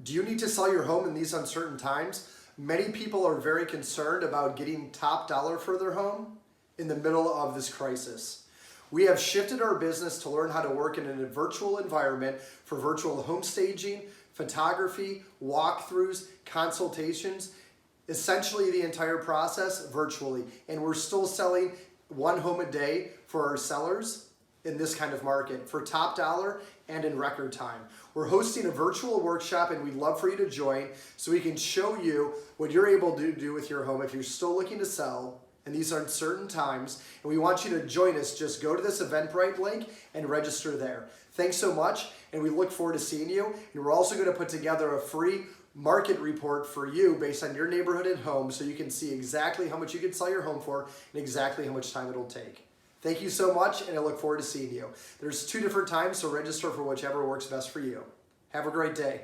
Do you need to sell your home in these uncertain times? Many people are very concerned about getting top dollar for their home in the middle of this crisis. We have shifted our business to learn how to work in a virtual environment for virtual home staging, photography, walkthroughs, consultations, essentially the entire process virtually. And we're still selling one home a day for our sellers in this kind of market for top dollar and in record time. We're hosting a virtual workshop and we'd love for you to join so we can show you what you're able to do with your home if you're still looking to sell in these uncertain times. And we want you to join us. Just go to this Eventbrite link and register there. Thanks so much, and we look forward to seeing you. And we're also going to put together a free market report for you based on your neighborhood and home so you can see exactly how much you can sell your home for and exactly how much time it'll take. Thank you so much, and I look forward to seeing you. There's 2 different times, so register for whichever works best for you. Have a great day.